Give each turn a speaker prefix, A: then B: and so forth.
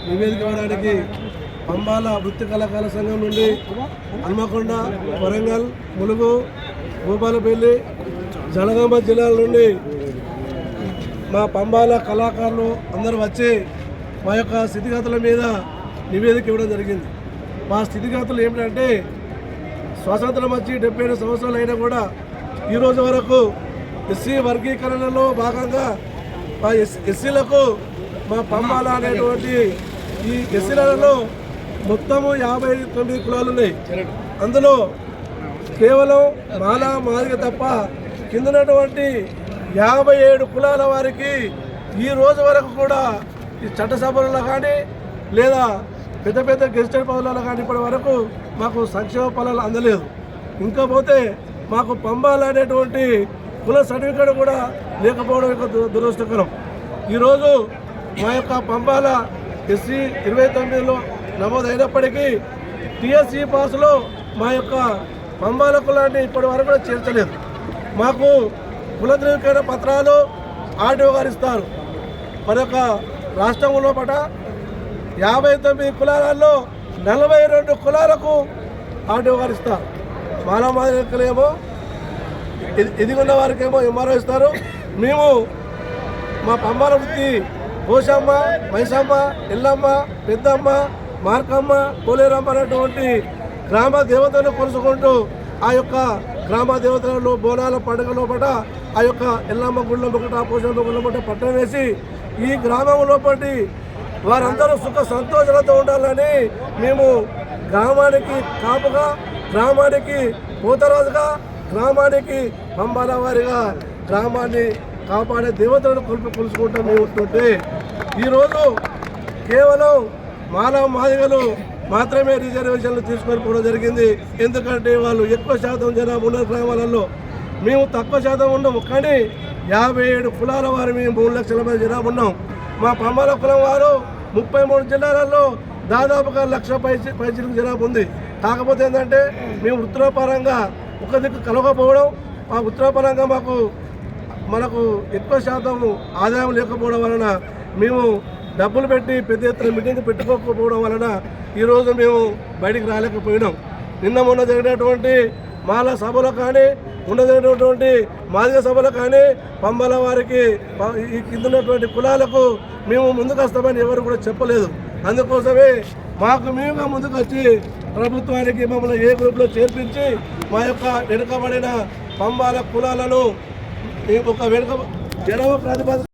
A: నివేదిక ఇవ్వడానికి పంబాల వృత్తి కళాకారుల సంఘం నుండి హన్మకొండ, వరంగల్, ములుగు, భూపాలపల్లి, జనగామ జిల్లాల నుండి మా పంబాల కళాకారులు అందరూ వచ్చి మా యొక్క స్థితిగతుల మీద నివేదిక ఇవ్వడం జరిగింది. మా స్థితిగతులు ఏమిటంటే స్వాతంత్రం వచ్చి 77 సంవత్సరాలు అయినా కూడా ఈరోజు వరకు ఎస్సీ వర్గీకరణలో భాగంగా మా ఎస్సీలకు మా పంబాల అనేటువంటి ఈ ఎస్సీలలో మొత్తము 59 కులాలు ఉన్నాయి. అందులో కేవలం మాలా మాదిగ తప్ప కిందనటువంటి 57 కులాల వారికి ఈ రోజు వరకు కూడా ఈ చట్టసభలలో కానీ లేదా పెద్ద పెద్ద గెజిటెడ్ పదవులలో కానీ ఇప్పటి వరకు మాకు సంక్షేమ ఫలాలు అందలేదు. ఇంకా పోతే మాకు పంబాల అనేటువంటి కుల సర్టిఫికేట్ కూడా లేకపోవడం యొక్క దురదృష్టకరం. ఈరోజు మా యొక్క పంబాల ఎస్సీ 29లో నమోదైనప్పటికీ టీఎస్సీ పాసులో మా యొక్క పంబాల కులాన్ని ఇప్పటి వరకు కూడా చేర్చలేదు. మాకు కుల ధృవీకరణ పత్రాలు ఆర్డీఓ గారు ఇస్తారు. మన యొక్క రాష్ట్రంలో పట 59 కులాలలో 42 కులాలకు ఆర్డీఓ గారు ఇస్తారు. మానవ మాదిరికలేమో ఎదిగున్న వారికేమో ఎంఆర్ఓ ఇస్తారు. మేము మా పంబాల వృత్తి పోషమ్మ, మైసమ్మ, ఎల్లమ్మ, పెద్దమ్మ, మార్కమ్మ, పోలేరమ్మ అనేటువంటి గ్రామ దేవతలను కొలుసుకుంటూ ఆ యొక్క గ్రామ దేవతలలో బోనాల పండుగ లోపల ఆ యొక్క ఎల్లమ్మ గుళ్ళ ఒకట, పోషమ్మ గుళ్ళ ఒకట పట్టం వేసి ఈ గ్రామం లోపటి వారందరూ సుఖ సంతోషాలతో ఉండాలని మేము గ్రామానికి కాపుగా, గ్రామానికి పోతరాజుగా, గ్రామానికి పంబాల వారిగా గ్రామాన్ని కాపాడే దేవతలను కొలుసుకుంటాం. మేము ఉంటుంటే ఈరోజు కేవలం మానవ మాదిగలు మాత్రమే రిజర్వేషన్లు తీసుకొని పోవడం జరిగింది. ఎందుకంటే వాళ్ళు ఎక్కువ శాతం జనాభా ఉన్న గ్రామాలలో, మేము తక్కువ శాతం ఉన్నాము. కానీ 57 కులాల వారు మేము 3 లక్షల మంది జనాభా ఉన్నాం. మా పంబాల కులం వారు 33 జిల్లాలలో దాదాపుగా 1,00,000 పైచిలకు జనాభా ఉంది. కాకపోతే ఏంటంటే మేము వృత్తిపరంగా ఒక దిక్కు కలవకపోవడం, ఆ వృత్తిపరంగా మనకు ఎక్కువ శాతం ఆదాయం లేకపోవడం వలన మేము డబ్బులు పెట్టి పెద్ద ఎత్తున మీటింగ్ పెట్టుకోకపోవడం వలన ఈరోజు మేము బయటికి రాలేకపోయినాం. నిన్న మొన్న జరిగినటువంటి మాల సభలో కానీ, ఉండదైనటువంటి మాదిగ సభలో కానీ పంబాల వారికి ఈ కిందన్నటువంటి కులాలకు మేము ముందుకు వస్తామని ఎవరు కూడా చెప్పలేదు. అందుకోసమే మేముగా ముందుకు వచ్చి ప్రభుత్వానికి మమ్మల్ని ఏ గ్రూప్లో చేర్పించి మా యొక్క వెనుకబడిన పంబాల కులాలను ఒక జనాభా ప్రాతిపదిక